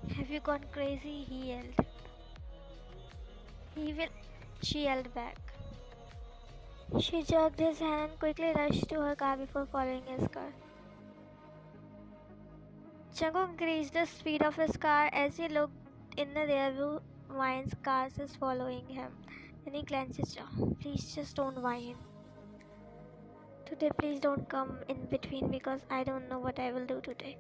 Have you gone crazy? He yelled. He will. She yelled back. She jerked his hand and quickly rushed to her car before following his car. Jungkook increased the speed of his car as he looked in the rearview. Vine's car is following him. Then he clenched his jaw. Please just don't whine. Today, please don't come in between because I don't know what I will do today.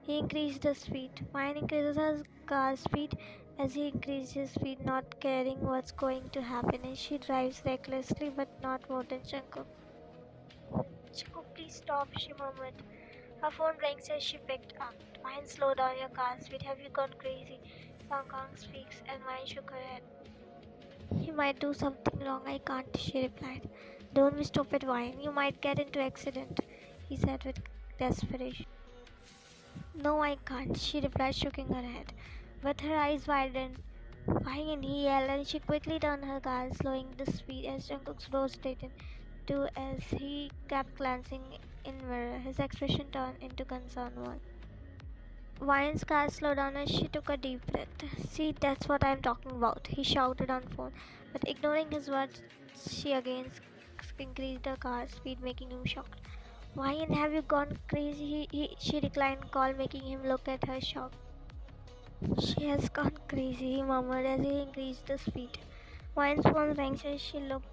He increased the speed. Vine increases his car speed as he increased his speed, not caring what's going to happen, and she drives recklessly but not more than Jungkook. Jungkook, please stop, she murmured. Her phone rang as she picked up. Vine, slow down your car speed. Have you gone crazy? Song Kong speaks, and Vine shook her head. You might do something wrong. I can't, she replied. Don't be stupid, Vine. You might get into accident, he said with desperation. No, I can't, she replied, shaking her head. But her eyes widened. Vine, he yelled, and she quickly turned her car, slowing the speed as Jungkook's door straightened too as he kept glancing in mirror. His expression turned into concern once. Vine's car slowed down as she took a deep breath. See, that's what I'm talking about, he shouted on phone. But ignoring his words, she again increased her car speed, making him shocked. Vine, have you gone crazy? She declined call, making him look at her shocked. She has gone crazy, he murmured as he increased the speed. Vine's phone rang as she looked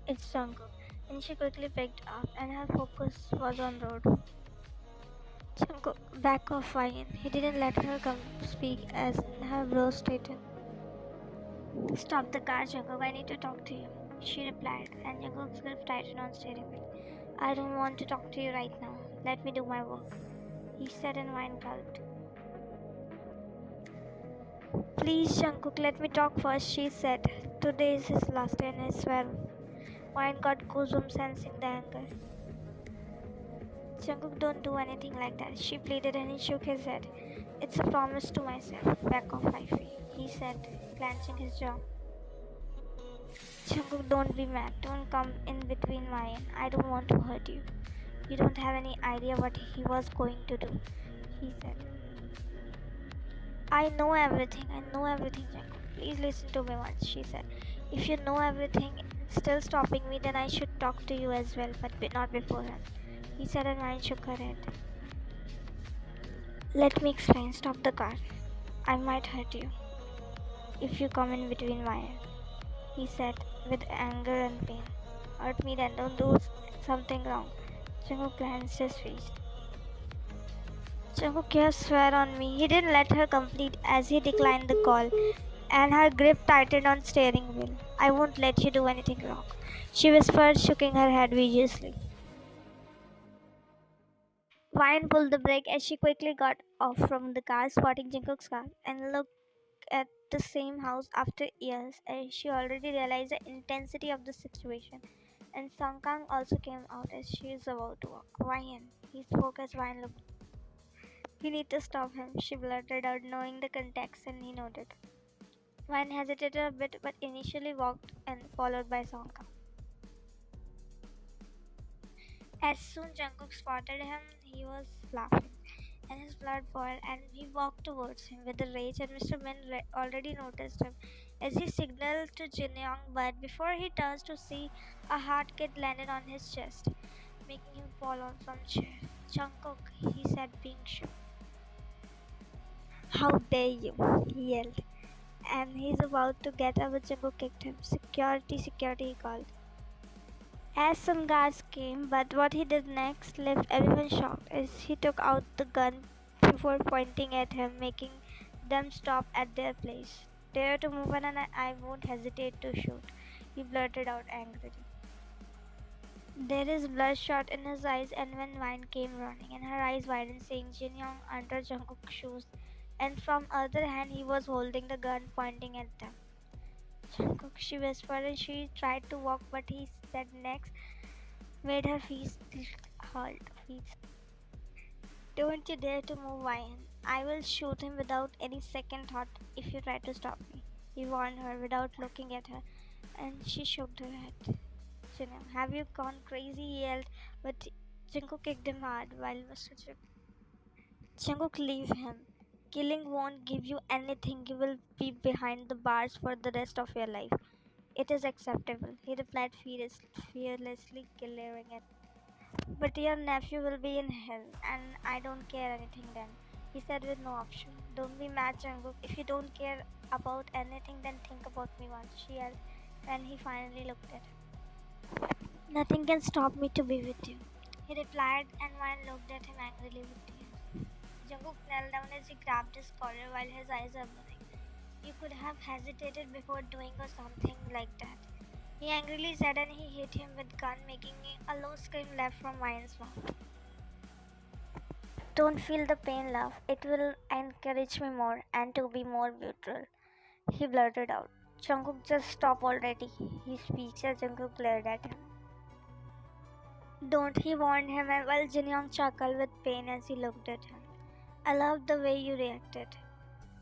at Jungkook, and she quickly picked up, and her focus was on road. Jungkook, back off, Vine. He didn't let her come speak as her brows straightened. Stop the car, Jungkook. I need to talk to you, she replied, and Jungkook's grip tightened on steering wheel. I don't want to talk to you right now. Let me do my work, he said, and Vine gulped. Please, Jungkook, let me talk first, she said. Today is his last day, and I swear. Vine got goosebumps sensing the anger. Jungkook, don't do anything like that, she pleaded, and he shook his head. It's a promise to myself. Back off, Ivy, he said, clenching his jaw. Jungkook, don't be mad. Don't come in between mine. I don't want to hurt you. You don't have any idea what he was going to do, he said. I know everything, Jungkook. Please listen to me once, she said. If you know everything, still stopping me, then I should talk to you as well, but not beforehand, he said, and Ryan shook her head. Let me explain. Stop the car. I might hurt you if you come in between mine, he said with anger and pain. Hurt me then, don't do something wrong. Jungkook glanced his face. Jungkook, you swear on me. He didn't let her complete as he declined the call, and her grip tightened on steering wheel. I won't let you do anything wrong, she whispered, shaking her head vigorously. Vine pulled the brake as she quickly got off from the car, spotting Jungkook's car, and looked at the same house after years as she already realized the intensity of the situation. And Song Kang also came out as she is about to walk. Vine, he spoke as Vine looked. You need to stop him, she blurted out, knowing the context, and he nodded. Vine hesitated a bit but initially walked and followed by Song Kang. As soon Jungkook spotted him, he was laughing, and his blood boiled, and he walked towards him with rage, and Mr. Min already noticed him as he signaled to Jin Young, but before he turns to see, a hard kick landed on his chest, making him fall on from chair. Jungkook, he said, being shook. How dare you, he yelled, and he's about to get up, but Jungkook kicked him. Security, security, he called. As some guards came, but what he did next left everyone shocked as he took out the gun before pointing at him, making them stop at their place. Dare to move on and I won't hesitate to shoot, he blurted out angrily. There is bloodshot in his eyes, and when Vine came running, and her eyes widened, saying Jin Young under Jungkook's shoes, and from other hand he was holding the gun pointing at them. Jungkook, she whispered, and she tried to walk, but he said next made her feet halt. Don't you dare to move, Vine. I will shoot him without any second thought if you try to stop me, he warned her without looking at her, and she shook her head. Jinyoung, have you gone crazy? He yelled, but Jungkook kicked him hard while Mr. Jungkook, leave him. Killing won't give you anything. You will be behind the bars for the rest of your life. It is acceptable, he replied fearlessly, glaring at me. But your nephew will be in hell, and I don't care anything then, he said with no option. Don't be mad, Jungkook. If you don't care about anything, then think about me once, she yelled, and he finally looked at him. Nothing can stop me to be with you, he replied, and Wine looked at him angrily with tears. Jungkook knelt down as he grabbed his collar while his eyes were burning. You could have hesitated before doing or something like that, he angrily said, and he hit him with gun, making a low scream left from Ryan's mouth. Don't feel the pain, love. It will encourage me more and to be more brutal, he blurted out. Jungkook, just stop already, he speaks as Jungkook glared at him. Don't, he warned him, and while Jin Young chuckled with pain as he looked at him. I love the way you reacted.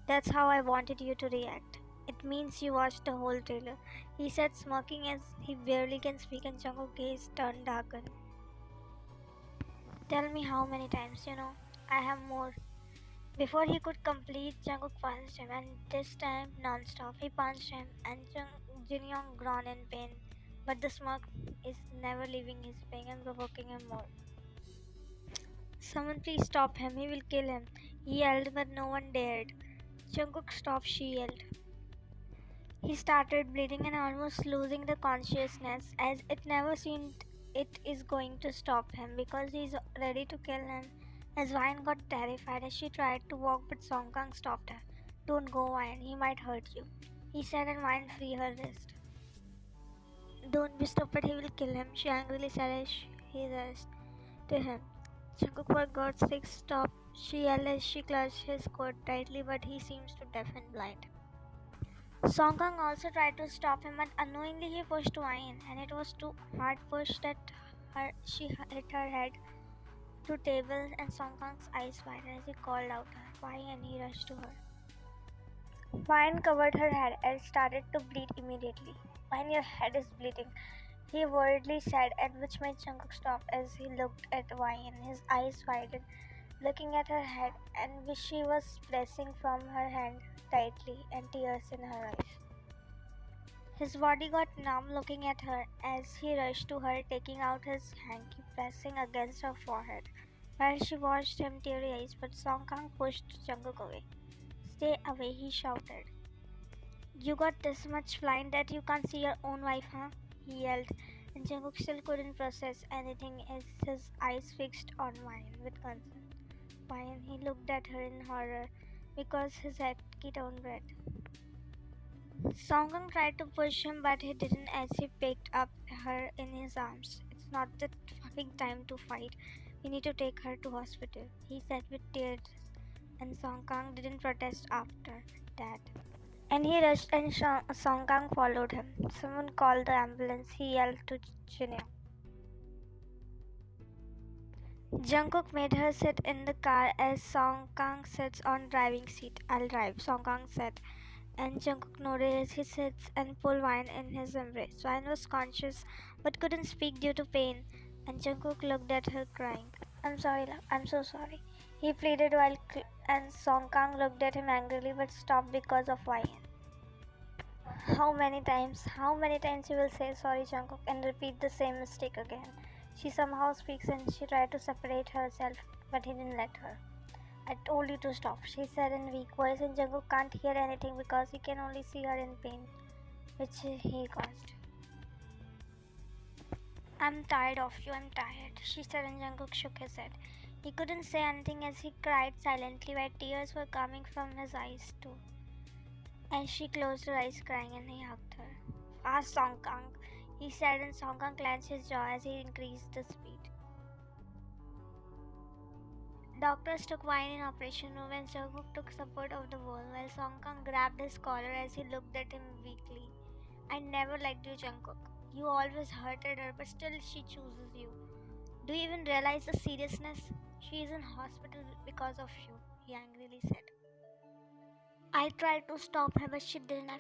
That's how I wanted you to react. It means you watched the whole trailer, he said, smirking as he barely can speak, and Jungkook's gaze turned darkened. Tell me how many times, I have more. Before he could complete, Jungkook punched him, and this time non-stop. He punched him, and Jin-young groaned in pain, but the smirk is never leaving his face and provoking him more. Someone please stop him, he will kill him, he yelled, but no one dared. Jungkook, stop, she yelled. He started bleeding and almost losing the consciousness, as it never seemed it is going to stop him because he is ready to kill him. As Vine got terrified as she tried to walk, but Song Kang stopped her. Don't go, Vine, he might hurt you, he said, and Vine freed her wrist. Don't be stupid, he will kill him, she angrily said as he rushed to him. Jungkook, for God's sake, stop, she yelled as she clutched his coat tightly, but he seems to deaf and blind. Song Kang also tried to stop him, but unknowingly he pushed Wine, and it was too hard push that she hit her head to table, and Song Kang's eyes widened as he called out her, Wine, and he rushed to her. Wine covered her head and started to bleed immediately. Wine, your head is bleeding, he worriedly said, and which made Jungkook stop as he looked at Wine, his eyes widened, looking at her head, and which she was pressing from her hand tightly, and tears in her eyes. His body got numb looking at her as he rushed to her, taking out his hanky, pressing against her forehead, while she watched him teary eyes, but Song Kang pushed Jungkook away. Stay away, he shouted. You got this much blind that you can't see your own wife, huh? He yelled, and Jungkook still couldn't process anything as his eyes fixed on Wine with concern. Wine, he looked at her in horror because his head turned red. Song Kang tried to push him, but he didn't as he picked up her in his arms. It's not the fucking time to fight. We need to take her to hospital, he said with tears, and Song Kang didn't protest after that. And he rushed, and Song Kang followed him. Someone called the ambulance, he yelled to Jinyoung. Jungkook made her sit in the car as Song Kang sits on driving seat. I'll drive, Song Kang said, and Jungkook nodded as he sits and pulled Wine in his embrace. Wine was conscious but couldn't speak due to pain, and Jungkook looked at her crying. I'm sorry, love. I'm so sorry, he pleaded and Song Kang looked at him angrily but stopped because of Wine. How many times you will say sorry, Jungkook, and repeat the same mistake again? She somehow speaks and she tried to separate herself, but he didn't let her. I told you to stop, she said in a weak voice, and Jungkook can't hear anything because he can only see her in pain, which he caused. I'm tired of you, I'm tired, she said, and Jungkook shook his head. He couldn't say anything as he cried silently, while tears were coming from his eyes too. As she closed her eyes crying, and he hugged her. Fast, Song Kang, he said, and Song Kang clenched his jaw as he increased the speed. Doctors took Wine in operation room, and Jungkook took support of the wall while Song Kang grabbed his collar as he looked at him weakly. I never liked you, Jungkook. You always hurted her, but still she chooses you. Do you even realize the seriousness? She is in hospital because of you, he angrily said. I tried to stop her, but she didn't. I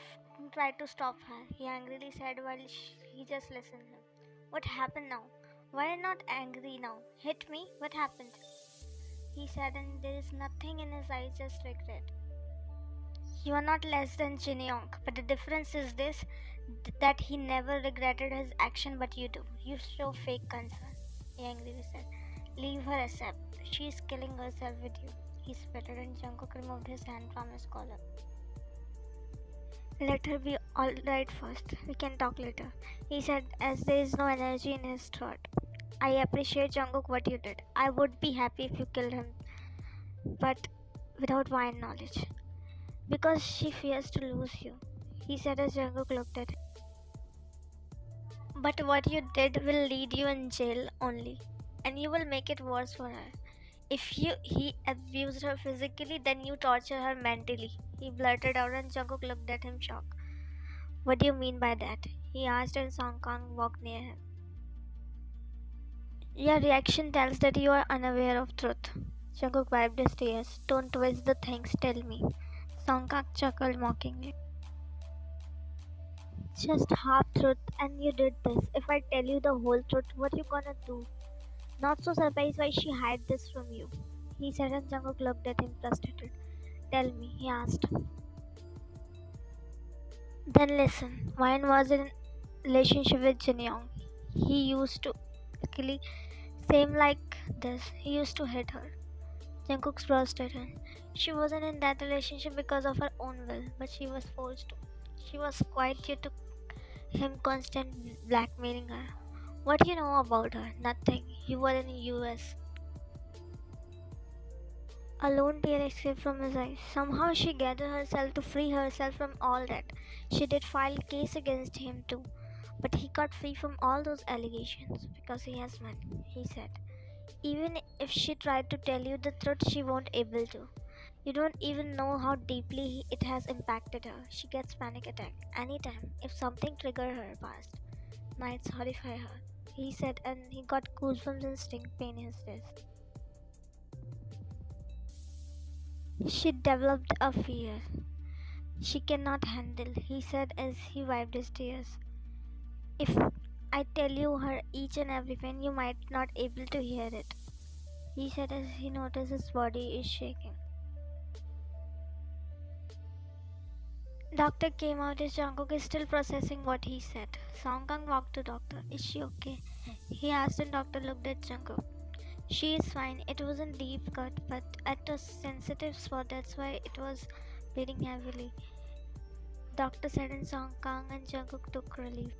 tried to stop her, he angrily said while he just listened to him. What happened now? Why not angry now? Hit me? What happened? he said, and there is nothing in his eyes, just regret. You are not less than Jin Young, but the difference is this that he never regretted his action, but you do. You show fake concern. He angrily said, leave her, accept. She is killing herself with you. He sputtered, and Jungkook removed his hand from his collar. Let her be alright first. We can talk later, he said as there is no energy in his throat. I appreciate Jungkook what you did. I would be happy if you killed him, but without my knowledge. Because she fears to lose you, he said as Jungkook looked at him. But what you did will lead you in jail only, and you will make it worse for her. If he abused her physically, then you torture her mentally. He blurted out, and Jungkook looked at him shocked. What do you mean by that? He asked, and Song Kang walked near him. Your reaction tells that you are unaware of truth. Jungkook wiped his tears. Don't twist the things, tell me. Song Kang chuckled mockingly. Just half truth, and you did this. If I tell you the whole truth, what you gonna do? Not so surprised why she hid this from you, he said, and Jungkook looked at him frustrated. Tell me, he asked. Then listen. Wine was in relationship with Jin Young. He used to actually same like this. He used to hit her. Jungkook's brow straightened. She wasn't in that relationship because of her own will, but she was forced to. She was quite due to him constant blackmailing her. What do you know about her? Nothing. You were in the US. A lone tear escaped from his eyes. Somehow she gathered herself to free herself from all that. She did file a case against him too. But he got free from all those allegations because he has money, he said. Even if she tried to tell you the truth, she won't able to. You don't even know how deeply it has impacted her. She gets panic attack anytime if something trigger her past. Nights horrify her, he said, and he got goosebumps and sting pain in his chest. She developed a fear she cannot handle, he said as he wiped his tears. If I tell you her each and every pain, you might not able to hear it, he said as he noticed his body is shaking. Doctor came out as Jungkook is still processing what he said. Song Kang walked to doctor. Is she okay? He asked and doctor looked at Jungkook. She is fine. It wasn't deep cut, but at a sensitive spot. That's why it was bleeding heavily. Doctor said and Song Kang and Jungkook took relief.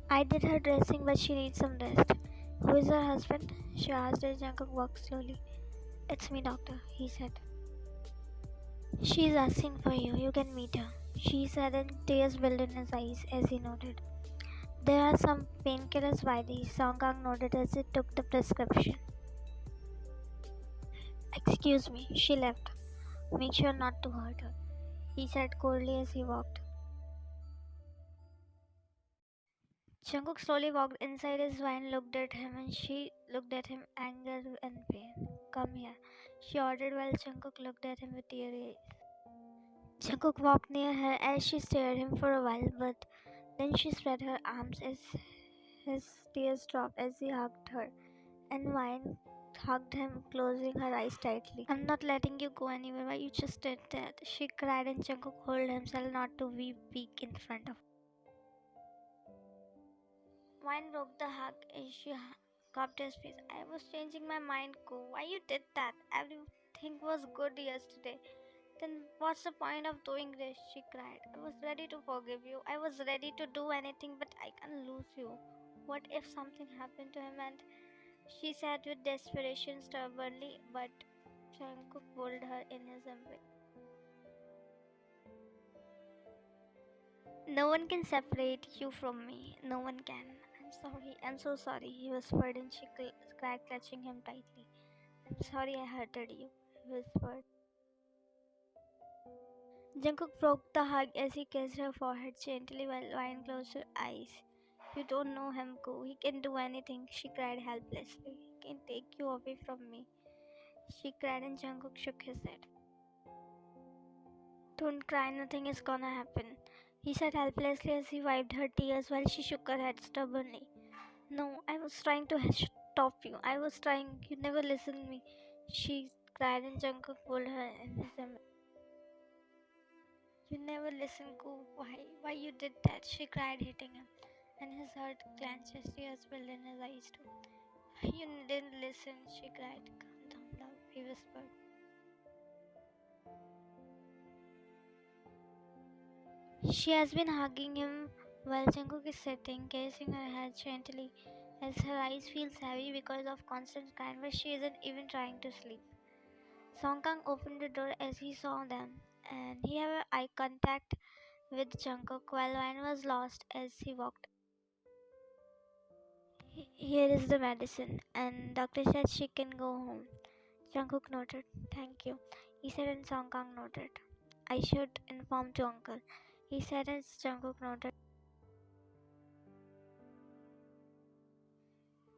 I did her dressing, but she needs some rest. Who is her husband? She asked as Jungkook walked slowly. It's me, doctor, he said. She's asking for you. You can meet her, she said, and tears welled in his eyes as he nodded. There are some painkillers by these, Song Kang nodded as he took the prescription. Excuse me, she left. Make sure not to hurt her, he said coldly as he walked. Jungkook slowly walked inside his wine, looked at him, and she looked at him, anger and pain. Come here, she ordered while Jungkook looked at him with teary eyes. Jungkook walked near her as she stared him for a while, but then she spread her arms as his tears dropped as he hugged her, and Wine hugged him, closing her eyes tightly. I'm not letting you go anywhere. Why you just did that? She cried, and Jungkook held himself not to weep in front of her. Wine broke the hug as she cupped his face. I was changing my mind, Ko. Why you did that? Everything was good yesterday. Then what's the point of doing this? She cried. I was ready to forgive you. I was ready to do anything, but I can't lose you. What if something happened to him? And she said with desperation stubbornly, but Jungkook pulled her in his embrace. No one can separate you from me. No one can. I'm sorry. I'm so sorry, he whispered, and she cried, clutching him tightly. I'm sorry I hurted you, he whispered. Jungkook broke the hug as he kissed her forehead gently while Wine closed her eyes. You don't know him, Ko. He can do anything, she cried helplessly. He can take you away from me, she cried, and Jungkook shook his head. Don't cry, nothing is gonna happen, he said helplessly as he wiped her tears while she shook her head stubbornly. No, I was trying to stop you. I was trying. You never listened me. She cried and Jungkook pulled her in his embrace. You never listened, Ko. Why you did that? She cried, hitting him. And his heart clenched, his tears filled in his eyes too. You didn't listen, she cried. Calm down, love, he whispered. She has been hugging him while Jungkook is sitting, kissing her head gently as her eyes feel heavy because of constant crying, but she isn't even trying to sleep. Song Kang opened the door as he saw them, and he had eye contact with Jungkook while Wine was lost as he walked. Here is the medicine, and doctor said she can go home. Jungkook nodded. Thank you, he said, and Song Kang nodded. I should inform to uncle, he said as Jungkook nodded.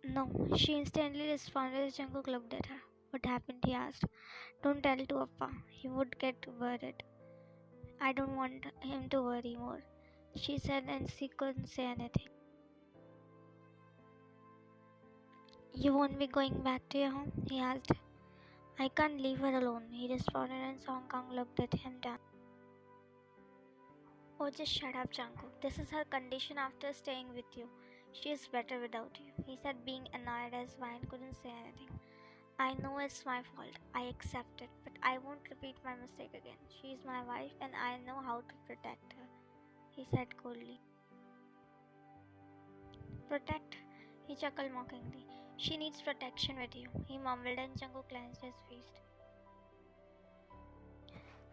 No, she instantly responded as Jungkook looked at her. What happened? He asked. Don't tell to Appa, he would get worried. I don't want him to worry more, she said, and she couldn't say anything. You won't be going back to your home? He asked. I can't leave her alone, he responded, and Song Kang looked at him down. Oh, just shut up, Jungkook. This is her condition after staying with you. She is better without you, he said, being annoyed as Vine couldn't say anything. I know it's my fault. I accept it, but I won't repeat my mistake again. She is my wife and I know how to protect her, he said coldly. Protect? He chuckled mockingly. She needs protection with you, he mumbled, and Jungkook clenched his fist.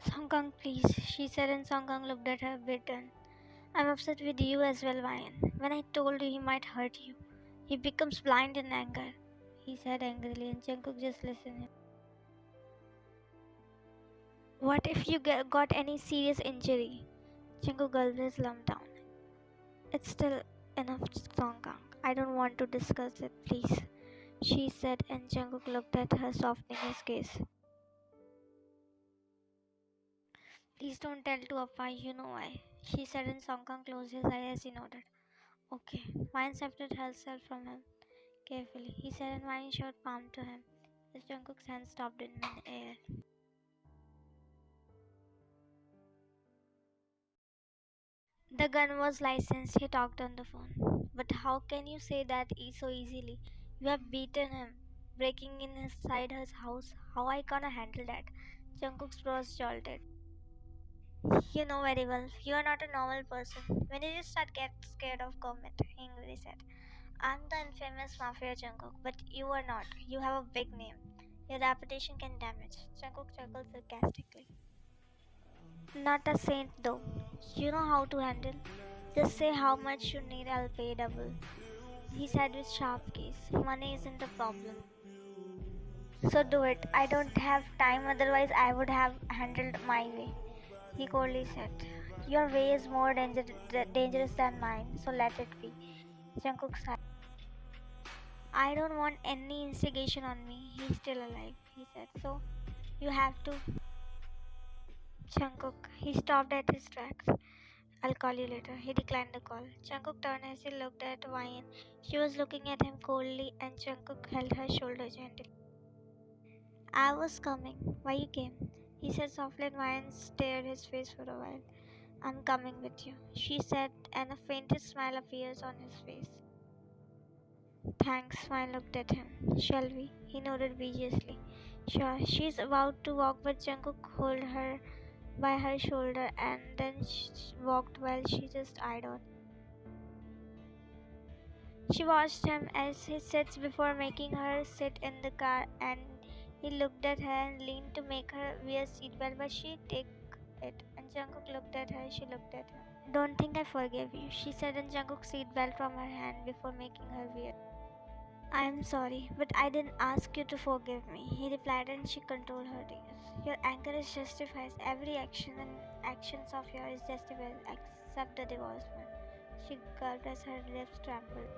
Song Kang, please, she said, and Song Kang looked at her bitten. I'm upset with you as well, Ryan. When I told you he might hurt you, he becomes blind in anger, he said angrily, and Jungkook just listened. What if you got any serious injury? Jungkook gulped his lump down. It's still enough, Song Kang. I don't want to discuss it, please, she said, and Jungkook looked at her, softening his gaze. Please don't tell to Appa, you know why, she said, and Song Kang closed his eyes as he nodded. Okay. Vine separated herself from him carefully, he said, and Vine showed palm to him as Jungkook's hand stopped in mid-air. The gun was licensed, he talked on the phone. But how can you say that so easily? You have beaten him, breaking in inside his house. How I gonna handle that? Jungkook's brows jolted. You know very well, you are not a normal person. When did you start get scared of government? He angrily said. I'm the infamous Mafia Jungkook, but you are not. You have a big name. Your reputation can damage. Jungkook chuckled sarcastically. Not a saint though. You know how to handle. Just say how much you need, I'll pay double, he said with sharp gaze. Money isn't a problem. So do it. I don't have time, otherwise I would have handled my way, he coldly said. Your way is more dangerous than mine, so let it be. Jungkook sighed. I don't want any instigation on me. He's still alive, he said. So you have to. Jungkook. He stopped at his tracks. I'll call you later. He declined the call. Jungkook turned as he looked at Wine. She was looking at him coldly, and Jungkook held her shoulder gently. I was coming. Why you came? He said softly, and Wine stared his face for a while. I'm coming with you, she said, and a faintest smile appears on his face. Thanks, Wine looked at him. Shall we? He nodded vigorously. Sure. She's about to walk, but Jungkook held her by her shoulder and then walked while she just eyed on. She watched him as he sits before making her sit in the car, and he looked at her and leaned to make her wear seatbelt, but she took it. And Jungkook looked at her, she looked at him. Don't think I forgave you, she said, and Jungkook seatbelt from her hand before making her wear. I am sorry, but I didn't ask you to forgive me, he replied, and she controlled her tears. Your anger is justified. Every action and actions of yours is justified except the divorcement. She gulped as her lips trembled.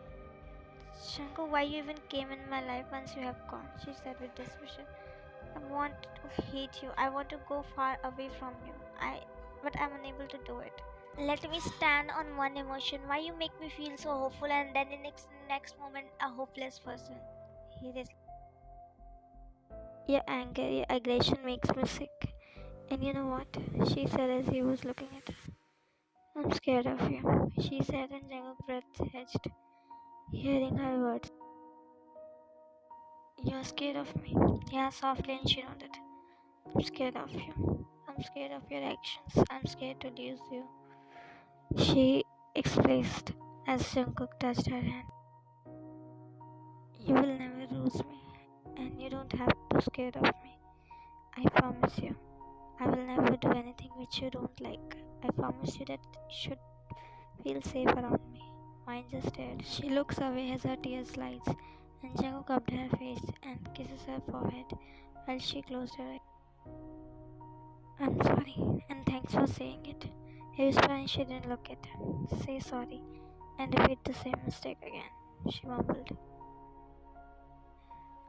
Shanko, why you even came in my life once you have gone? She said with desperation. I want to hate you. I want to go far away from you. But I'm unable to do it. Let me stand on one emotion. Why you make me feel so hopeful and then in next moment a hopeless person? He did. Your anger, your aggression makes me sick. And you know what? She said as he was looking at her. I'm scared of you, she said, and Jungkook's breath hedged, hearing her words. You're scared of me? Yeah, softly, and she nodded. I'm scared of you. I'm scared of your actions. I'm scared to lose you. She expressed as Jungkook touched her hand. You will never lose me, and you don't have to be scared of me. I promise you. I will never do anything which you don't like. I promise you that you should feel safe around me. Mine just stared. She looks away as her tears slides, and Jungkook cupped her face and kisses her forehead while she closed her eyes. I'm sorry, and thanks for saying it. He whispered and she didn't look at him. Say sorry, and repeat the same mistake again, she mumbled.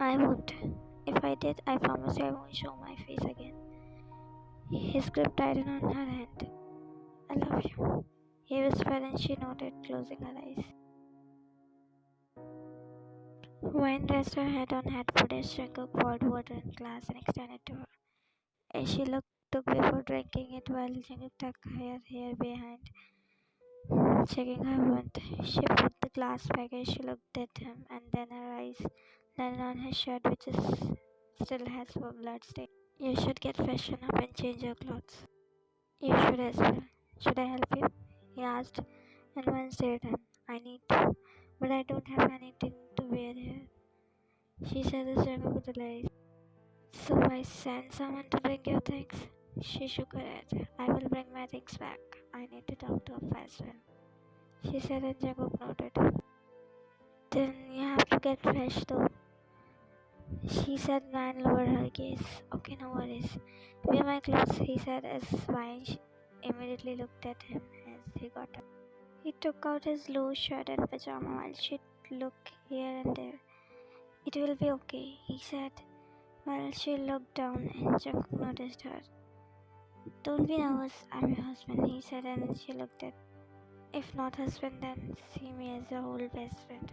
I won't. If I did, I promise you I won't show my face again. His grip tightened on her hand. I love you, he whispered, and she nodded, closing her eyes. Wine rested her head on head foot as Jungkook poured water in glass and extended to her. As she took before drinking it while Jungkook tucked her hair behind, checking her wound. She put the glass back as she looked at him, and then her eyes landed on his shirt, which still has a blood stain. You should get freshened up and change your clothes. You should as well. Should I help you? He asked, and one stared at him. I need to, but I don't have anything to wear here, she said as Jungkook realized. So I sent someone to bring your things? She shook her head. I will bring my things back. I need to talk to Appa as well, she said, and Jungkook nodded. Then you have to get fresh though, she said and lowered her gaze. Okay, no worries. Wear my clothes, he said as Vine immediately looked at him as he got up. He took out his loose shirt and pajama while she looked here and there. It will be okay, he said while she looked down and Jungkook noticed her. Don't be nervous, I'm your husband, he said, and she looked at. If not husband, then see me as your whole best friend.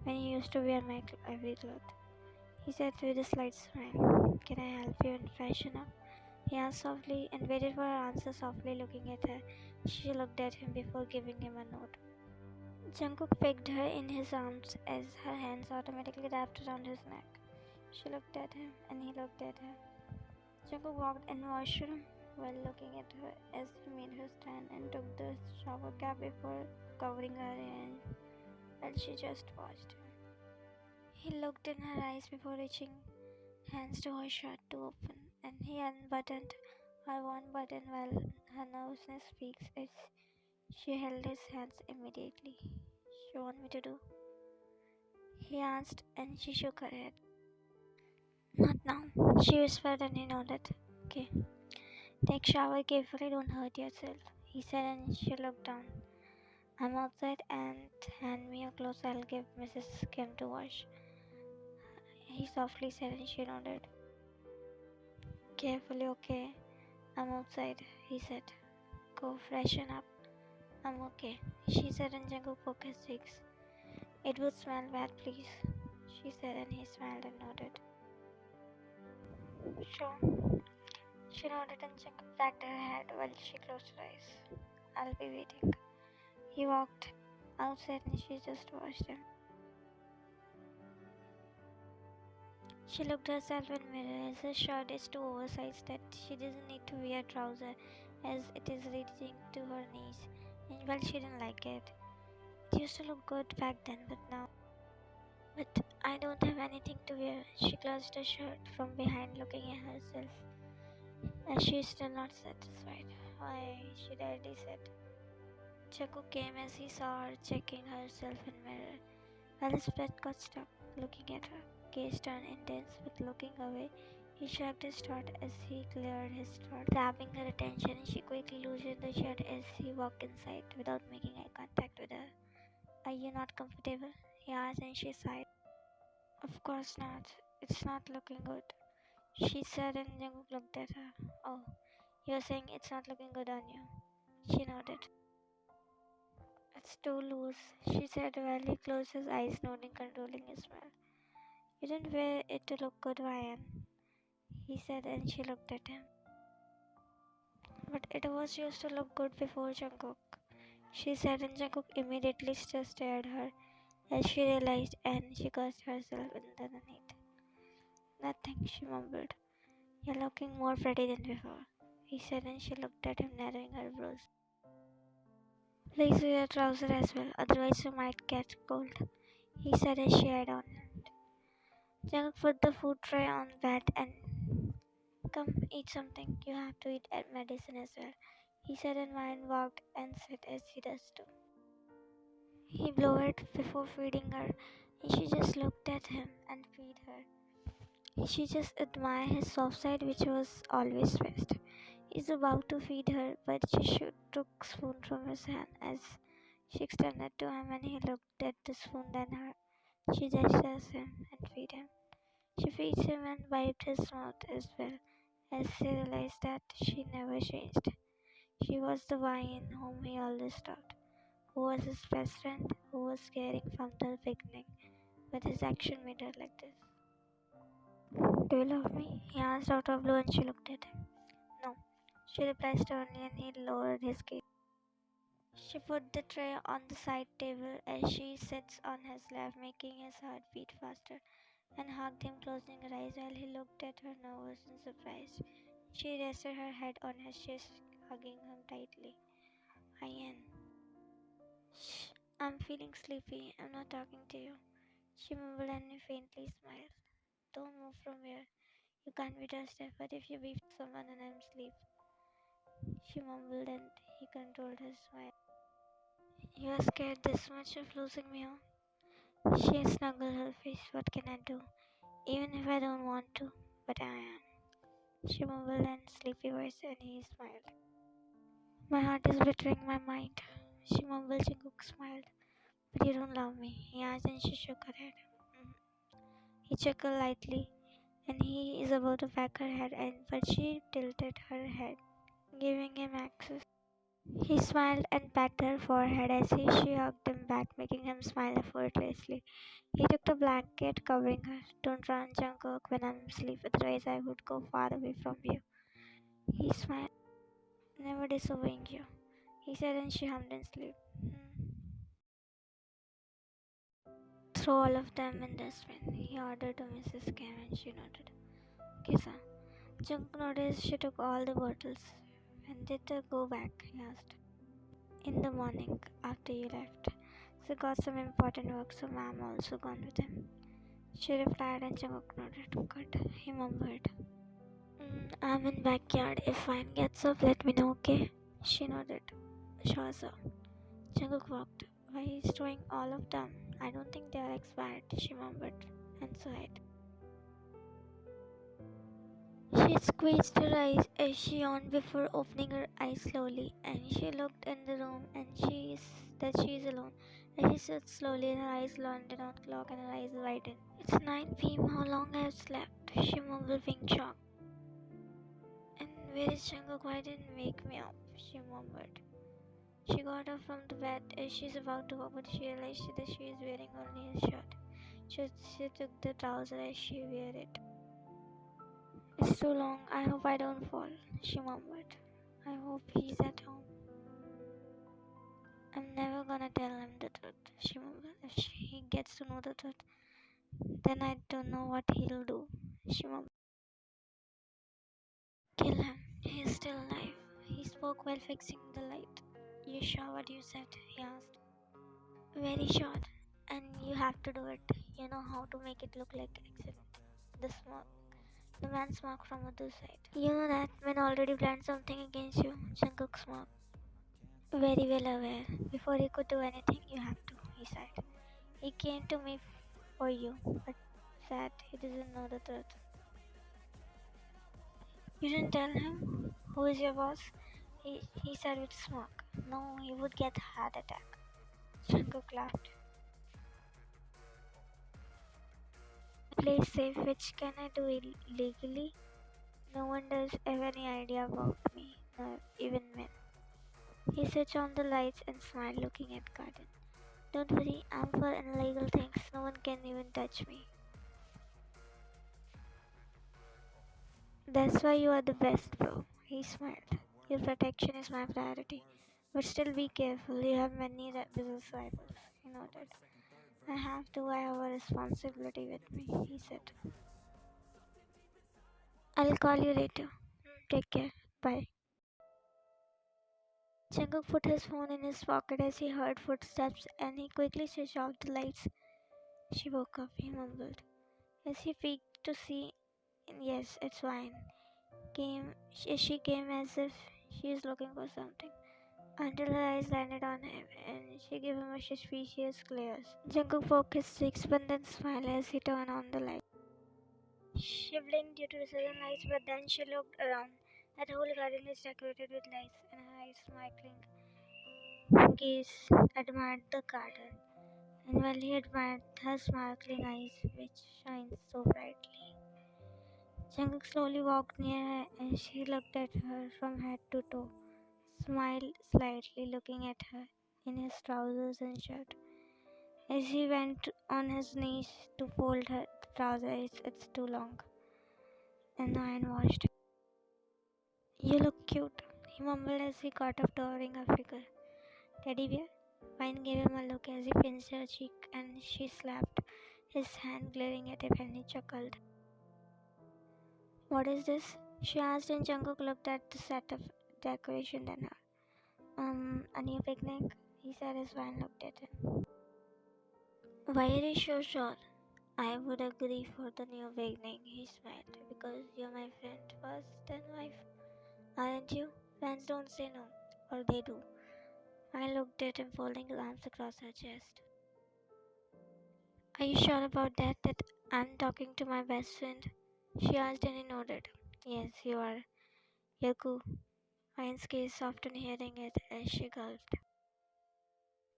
When you used to wear my every cloth, he said with a slight smile. Can I help you and freshen up? He asked softly and waited for her answer, softly looking at her. She looked at him before giving him a nod. Jungkook picked her in his arms as her hands automatically wrapped around his neck. She looked at him and he looked at her. Jungkook walked in the washroom while looking at her as he made her stand and took the shower cap before covering her hair while she just watched him. He looked in her eyes before reaching hands to her shirt to open, and he unbuttoned her one button while her nervousness peaked as she held his hands immediately. You want me to do? He asked, and she shook her head. Not now, she whispered, and he nodded. Okay. Take shower carefully, don't hurt yourself, he said, and she looked down. I'm outside and hand me your clothes, I'll give Mrs. Kim to wash, he softly said, and she nodded. Carefully, okay? I'm outside, he said. Go freshen up. I'm okay, she said, and Jungkook poked his cheeks. It would smell bad, please, she said, and he smiled and nodded. Sure. She nodded and Jungkook backed her head while she closed her eyes. I'll be waiting. He walked outside and she just watched him. She looked herself in the mirror as her shirt is too oversized that she doesn't need to wear trousers as it is reaching to her knees. And well, she didn't like it. It used to look good back then, but now. But I don't have anything to wear. She clutched her shirt from behind, looking at herself as she is still not satisfied. Why, she directly said. Jungkook came as he saw her checking herself in the mirror. While his breath got stuck, looking at her. Gaze turned intense, but looking away, he shrugged his throat as he cleared his throat, grabbing her attention, and she quickly loosened the shirt as he walked inside without making eye contact with her. Are you not comfortable? He asked, and she sighed. Of course not. It's not looking good, she said, and Jungkook looked at her. Oh, you're saying it's not looking good on you? She nodded. It's too loose, she said while he closed his eyes, nodding, controlling his smile. You didn't wear it to look good, Ryan, he said, and she looked at him. But it was used to look good before Jungkook, she said, and Jungkook immediately just stared at her as she realized, and she cursed herself underneath. Nothing, she mumbled. You're looking more pretty than before, he said, and she looked at him, narrowing her brows. Please wear a trouser as well, otherwise you might get cold, he said as she had on it. Jungkook put the food tray on bed and come eat something. You have to eat medicine as well, he said, and Ryan walked and said as he does too. He blew it before feeding her, and she just looked at him and feed her. She just admired his soft side, which was always best. He's about to feed her, but she took spoon from his hand as she extended to him, and he looked at the spoon then her. She gestures him and feed him. She feeds him and wiped his mouth as well, as he realized that she never changed. She was the Vian whom he always thought, who was his best friend, who was caring from the beginning, but his action made her like this. Do you love me? He asked out of blue, and she looked at him. No, she replied sternly, and he lowered his gaze. She put the tray on the side table as she sits on his lap, making his heart beat faster, and hugged him, closing her eyes while he looked at her nervous and surprised. She rested her head on his chest, hugging him tightly. Ian. Shh, I'm feeling sleepy. I'm not talking to you. She mumbled and faintly smiled. Don't move from here. You can't be trusted, but if you beat someone and I'm asleep, she mumbled and he controlled her smile. You are scared this much of losing me, huh? She snuggled her face. What can I do? Even if I don't want to, but I am. She mumbled in sleepy voice and he smiled. My heart is betraying my mind. She mumbled. Jungkook smiled. But you don't love me, he asked, and she shook her head. "Mhm." He chuckled lightly, and he is about to back her head, but she tilted her head, giving him access. He smiled and patted her forehead as she hugged him back, making him smile effortlessly. He took the blanket, covering her. Don't run, Jungkook, when I'm asleep, otherwise I would go far away from you. He smiled. Never disobeying you, he said, and she hummed in sleep. "Hmm." Throw all of them in dustbin, he ordered to Mrs. Kim, and she nodded. Okay, sir. Jungkook noticed she took all the bottles. When did they go back? He asked. In the morning, after you left. So got some important work, so ma'am also gone with him. She replied, and Jungkook nodded. Good, he mumbled. I'm in backyard. If wine gets up, let me know, okay? She nodded. Sure, sir. Jungkook walked. Why he's throwing all of them? I don't think they are expired, she mumbled and sighed. She squeezed her eyes as she yawned before opening her eyes slowly, and she looked in the room and she is alone. As she sat slowly, her eyes landed on the clock and her eyes widened. It's 9 p.m. How long I have slept? She mumbled, being shocked. And where is Jungkook? Why didn't wake me up? She mumbled. She got up from the bed as she's about to walk, but she realized that she is wearing only his shirt. She took the trouser as she wear it. It's too long. I hope I don't fall, she murmured. I hope he's at home. I'm never gonna tell him the truth, she murmured. If he gets to know the truth, then I don't know what he'll do, she murmured. Kill him. He's still alive. He spoke while fixing the light. You sure what you said? He asked. Very short. And you have to do it. You know how to make it look like accident. The smoke. The man smoked from other side. You know that man already planned something against you. Jungkook smoked. Very well aware. Before he could do anything, you have to, he said. He came to me for you, but said he doesn't know the truth. You didn't tell him? Who is your boss? He said with smoke. No, he would get heart attack. Jungkook laughed. Play safe, which can I do illegally? No one does have any idea about me, no, even men. He switched on the lights and smiled, looking at Garden. Don't worry, I'm for illegal things. No one can even touch me. That's why you are the best, bro. He smiled. Your protection is my priority. But still be careful, you have many business rivals. He nodded. I have to, I have a responsibility with me, he said. I'll call you later. Take care. Bye. Jungkook put his phone in his pocket as he heard footsteps and he quickly switched off the lights. She woke up, he mumbled. As he peeked to see, yes, it's fine. She came as if she is looking for something. Until her eyes landed on him and she gave him a suspicious glare. Jungkook poked his cheeks but then smiled as he turned on the light. She blinked due to the sudden lights, but then she looked around. That whole garden is decorated with lights, and her eyes sparkling gaze admired the garden. And while he admired her sparkling eyes, which shines so brightly, Jungkook slowly walked near her and she looked at her from head to toe, smiled slightly, looking at her in his trousers and shirt. As he went on his knees to fold her trousers, it's too long, and Ryan watched. You look cute, he mumbled as he got up, towering her figure. Teddy bear? Ryan gave him a look as he pinched her cheek and she slapped his hand, glaring at him, and he chuckled. What is this? She asked, and Jungkook looked at the set of decoration then her. A new picnic? He said as Ryan looked at him. Why are you so sure? I would agree for the new beginning, he smiled, because you're my friend first and wife, aren't you? Friends don't say no, or they do. I looked at him, folding his arms across her chest. Are you sure about that? That I'm talking to my best friend? She asked and he nodded. Yes, you are. You're cool. Ryan's gaze softened hearing it as she gulped.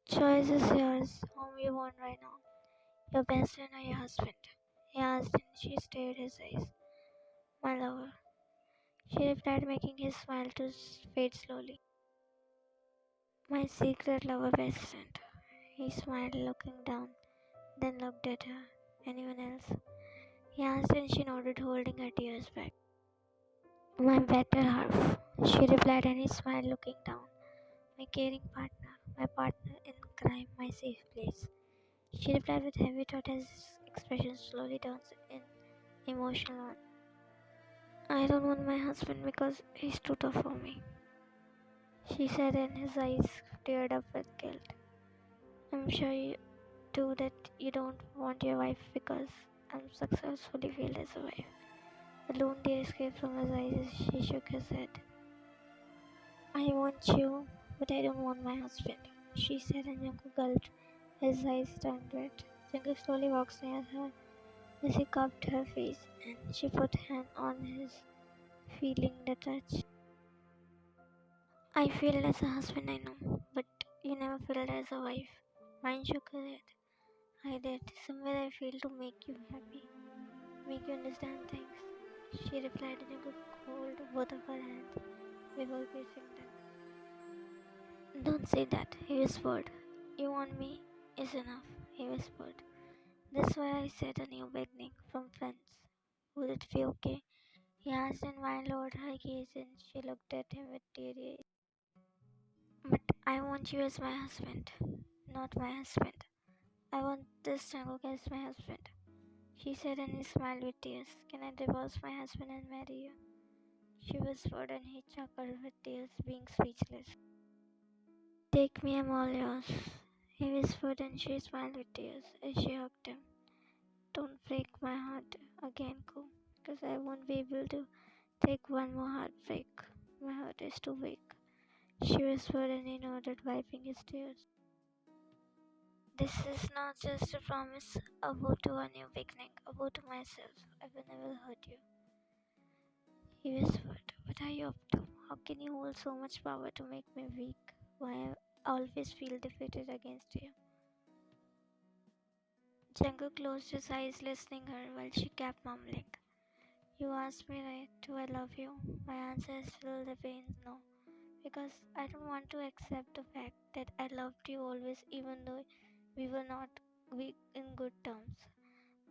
Choice is yours. Whom you want right now? Your best friend or your husband? He asked and she stared his eyes. My lover. She replied, making his smile to fade slowly. My secret lover best friend. He smiled, looking down, then looked at her. Anyone else? He asked and she nodded, holding her tears back. My better half. She replied and he smiled, looking down. My caring partner. My partner in crime. My safe place. She replied with heavy thought as his expression slowly turns in emotional one. I don't want my husband because he's too tough for me, she said, and his eyes teared up with guilt. I'm sure you too that you don't want your wife because I'm successfully failed as a wife. A lone tear escaped from his eyes as she shook his head. I want you, but I don't want my husband, she said, and Jungkook gulped. His eyes turned red. Jungkook slowly walks near her as he cupped her face, and she put hand on his, feeling the touch. I failed as a husband, I know, but you never failed as a wife. Mine shook her head. I did. Somewhere I failed to make you happy, make you understand things. She replied in a good hold both of her hands before kissing them. Don't say that, he whispered. You want me is enough, he whispered. That's why I said a new beginning from friends. Would it be okay? He asked and Vine lowered her gaze and she looked at him with teary eyes. But I want you as my husband, not my husband. I want this Jungkook as my husband, she said and he smiled with tears. Can I divorce my husband and marry you? She whispered and he chuckled with tears, being speechless. Take me, I'm all yours, he whispered and she smiled with tears as she hugged him. Don't break my heart again, Ko, because I won't be able to take one more heartbreak. My heart is too weak, she whispered and he nodded, wiping his tears. This is not just a promise, a vow to a new beginning, a vow to myself. I will never hurt you, he whispered. What are you up to? How can you hold so much power to make me weak? Why I always feel defeated against you? Jungkook closed his eyes, listening her while she kept mumbling. You asked me right, do I love you? My answer is still the pain no. Because I don't want to accept the fact that I loved you always even though we were not in good terms.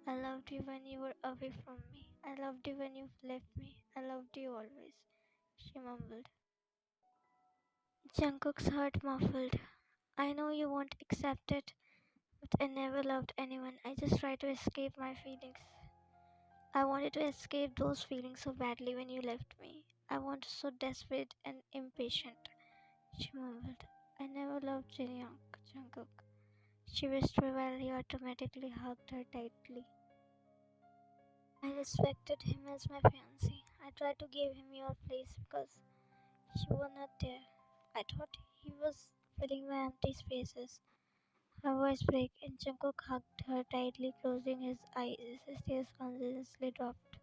I loved you when you were away from me. I loved you when you left me. I loved you always, she mumbled. Jungkook's heart muffled. I know you won't accept it, but I never loved anyone. I just tried to escape my feelings. I wanted to escape those feelings so badly when you left me. I was so desperate and impatient, she mumbled. I never loved Jungkook, she whispered while he automatically hugged her tightly. I respected him as my fiancé. I tried to give him your place because you were not there. I thought he was filling my empty spaces. Her voice broke and Jungkook hugged her tightly, closing his eyes. His tears consciously dropped.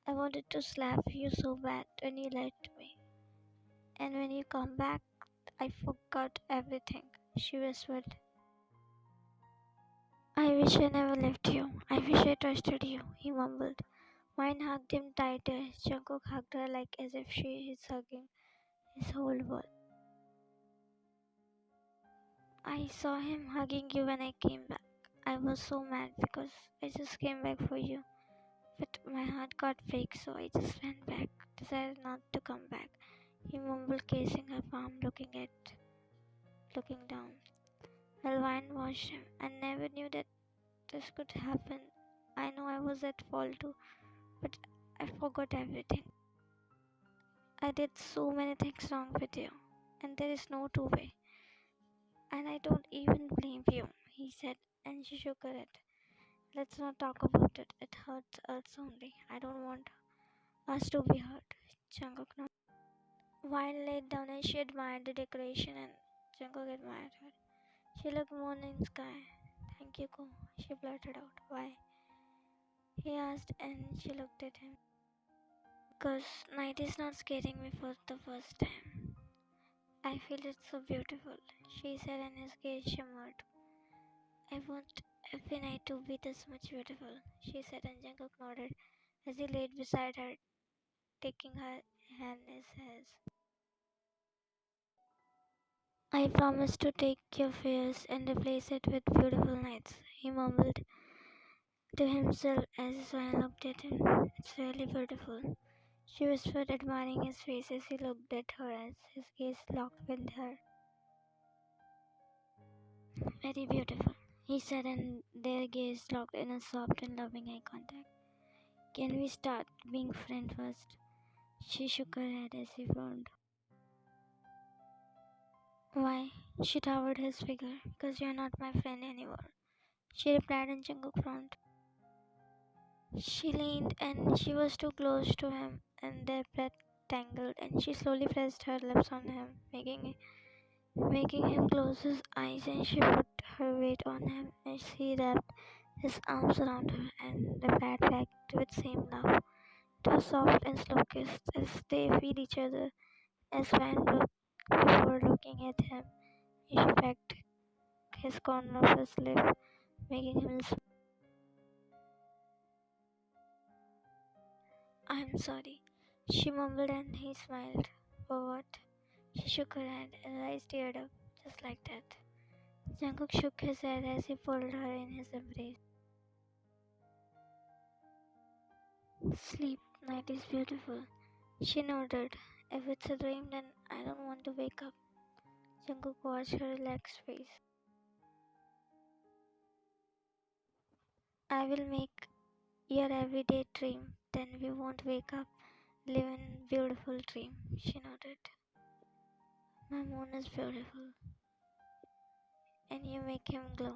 I wanted to slap you so bad when you left me. And when you come back, I forgot everything, she whispered. I wish I never left you. I wish I trusted you, he mumbled. Mine hugged him tighter. Jungkook hugged her like as if she is hugging his whole world. I saw him hugging you when I came back. I was so mad because I just came back for you. But my heart got fake, so I just went back, decided not to come back. He mumbled, kissing her palm, looking down. While wine washed him. I never knew that this could happen. I know I was at fault too, but I forgot everything. I did so many things wrong with you, and there is no two way. And I don't even blame you, he said, and she shook her head. Let's not talk about it. It hurts us only. I don't want us to be hurt. Jungkook nodded. Vine laid down and she admired the decoration and Jungkook admired her. She looked moon in sky. Thank you, Ko, she blurted out. Why? He asked and she looked at him. Because night is not scaring me for the first time. I feel it's so beautiful, she said and his gaze shimmered. I want every night to be this much beautiful, she said and Jungkook nodded as he laid beside her, taking her hand in his. I promise to take your fears and replace it with beautiful nights, he mumbled to himself as his wife looked at him. It's really beautiful, she whispered, admiring his face as he looked at her as his gaze locked with her. Very beautiful, he said, and their gaze locked in a soft and loving eye contact. Can we start being friends first? She shook her head as he frowned. Why? She towered his figure. Because you're not my friend anymore, she replied, and Jungkook frowned. She leaned and she was too close to him, and their breath tangled, and she slowly pressed her lips on him, making him close his eyes, and she put her weight on him as he wrapped his arms around her and replied back with same love. It was soft and slow kiss as they feel each other. As Van looked before looking at him, he pecked his corner of his lip, making him smile. I'm sorry, she mumbled and he smiled. For what? She shook her head and her eyes teared up, just like that. Jungkook shook his head as he pulled her in his embrace. Sleep, night is beautiful. She nodded. If it's a dream, then I don't want to wake up. Jungkook watched her relaxed face. I will make your everyday dream. Then we won't wake up. Live in beautiful dream. She nodded. My moon is beautiful, and you make him glow.